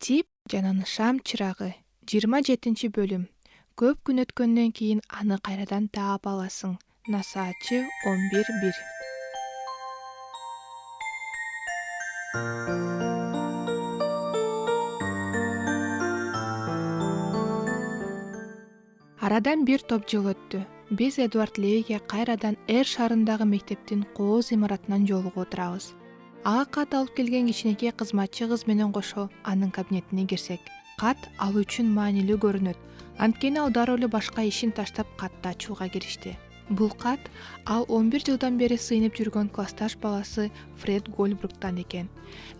Тип жана Шам чырагы 27 бөлүм. Көп күн өткөндөн кийин аны кайрадан таап аласың. Насаатчы 11:1. Арадан бир топ жыл өттү. Биз Эдвард Левиге кайрадан Эр шаарындагы мектептин кооз имаратынан жолугуп отурабыз. Ага кат алып келген кичинекей кызматчы кыз менен кошо анын кабинетине кирсек, кат ал үчүн маанилүү көрүнөт. Анткени ал дароо эле башка ишин таштап катты ачууга киришти. Бул кат ал 11 жылдан бери сыйынып жүргөн классташ баласы Фред Гольбруктан экен.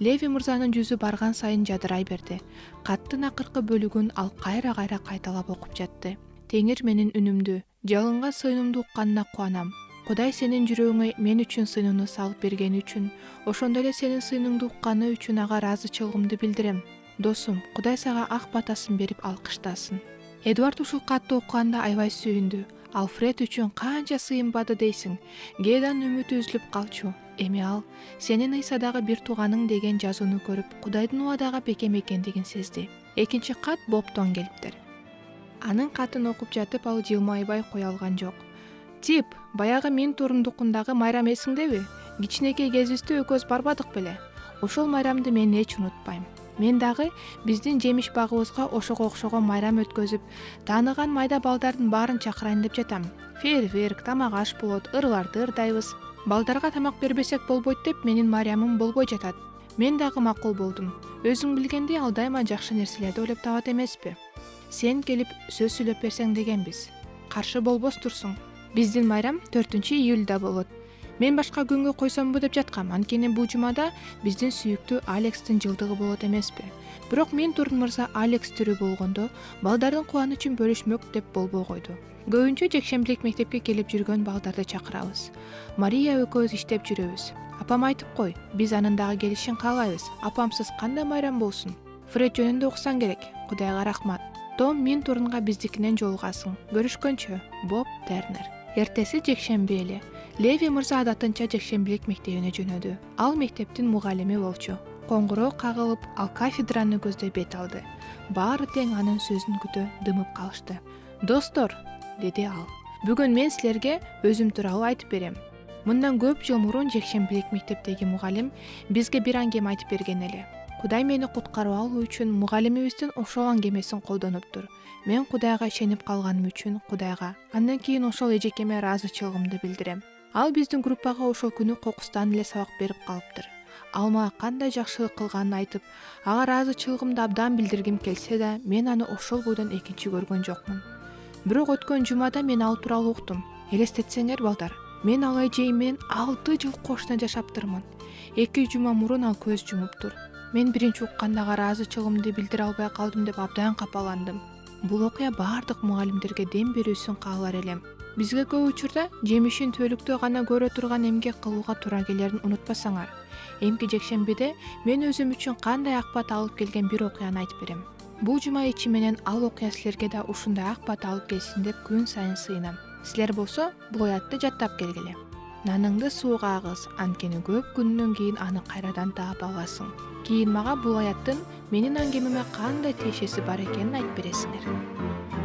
Леви мырзанын жүзү барган сайын жадырай берди. Каттын акыркы бөлүгүн ал кайра-кайра кайталап окуп жатты. Теңир менин үнүмдү, жалынга сыйынымды укканына кубанам. Кудай сенин жүрөгүңө мен үчүн сыйынууну салып бергени үчүн, ошондой эле сенин сыйыныңды укканы үчүн ага ыраазычылыгымды билдирем. Досум, Кудай сага ак батасын берип алкыштасын. Эдвард ушул катты окуганда аябай сүйүндү. Ал Фред үчүн канча сыйынбады дейсиң. Гейдан үмүтү үзүлүп калчу. Эми ал сенин ыйсадагы бир тууганың деген жазууну көрүп, Кудайдын убадага бекем экендигин сезди. Экинчи кат Бобтон келиптир. Анын катын окуп жатып ал жылмайбай кое алган жок. Тип, баягы мен турундукундагы майрам эсиңдеби? Кичинекей кезибизде экөөбүз барбадык беле? Ошол майрамды мен эч унутпайм. Мен дагы биздин жемиш багыбызга ошого окшогон майрам өткөзүп, тааныган майда балдардын баарын чакырайын деп жатам. Фейерверк, тамак аш болот, ырларды ырдайбыз. Балдарга тамак бербесек болбойт деп менин майрамым болбой жатат. Мен дагы макул болдум. Өзүң билгендей ал дайыма жакшы нерселерди ойлоп табат эмеспи? Сен келип сөз сүйлөп берсең дегенбиз. Каршы болбос турсуң. Биздин майрам 4-июльда болот. Мен башка күнгө койсомбу деп жаткам, анткени бул жумада биздин сүйүктүү Алекстин жылдыгы болот эмеспи? Бирок мен Турун мырза Алекс тирүү болгондо балдардын кубанычын бөлүшмөк деп болбой койду. Көбүнчө жекшембилик мектепке келип жүргөн балдарды чакырабыз. Мария экөөбүз иштеп жүрөбүз. Апам айтып кой, биз анын дагы келишин каалайбыз. Апамсыз кандай майрам болсун? Фред жөнүндө уксаң керек. Кудайга рахмат. Том мен Турунга биздикинен жолугасың. Көрүшкөнчө. Боб Тернер. Эртеси жекшемби эле. Леви мырза адатынча жекшембилик мектебине жөнөдү. Ал мектептин мугалими болчу. Коңгуроо кагылып, ал кафедраны көздөй бет алды. Баары тең анын сөзүн күтө дымып калышты. Достор, деди ал. Бүгүн мен силерге өзүм тууралуу айтып берем. Мындан көп жыл мурун жекшембилик мектептеги мугалим бизге бир аңгеме айтып берген эле. Кудай мени куткарып алуу үчүн мугалимибиздин ошол аңгемесин колдонуптур. Мен Кудайга ишенип калганым үчүн Кудайга, андан кийин ошол эжекеме ыраазычылыгымды билдирем. Ал биздин группага ошол күнү кокустан эле сабак берип калыптыр. Ал мага кандай жакшылык кылганын айтып, ага ыраазычылыгымды абдан билдиргим келсе да, мен аны ошол бойдон экинчи көргөн жокмун. Бирок өткөн жумада мен ал тууралуу уктум. Элестетсеңер балдар, мен ал эжейим менен 6 жыл кошуна жашаптырмын. 2 жума мурун ал көз жумуптур. Мен биринчи уккандагы ыраазычылыгымды билдире албай калдым деп абдан капаландым. Бул окуя баардык мугалимдерге дем берүүсүн каалар элем. Бизге көп учурда жемишин түбөлүктө гана көрө турган эмгек кылууга туура келерин унутпасаңар. Эмки жекшембиде мен өзүм үчүн кандай акбат алып келген бир окуяны айтып берем. Бул жума ичи менен ал окуя силерге да ушундай акбат алып келсин деп күн сайын сыйынам. Силер болсо бул аятты жаттап келгиле. Наныңды сууга агыз, анткени көп күндөн кийин аны кайрадан таап аласың. Кийин мага бул аяттын менин аңгемеме кандай тиешеси бар экенин айтып бересиңер.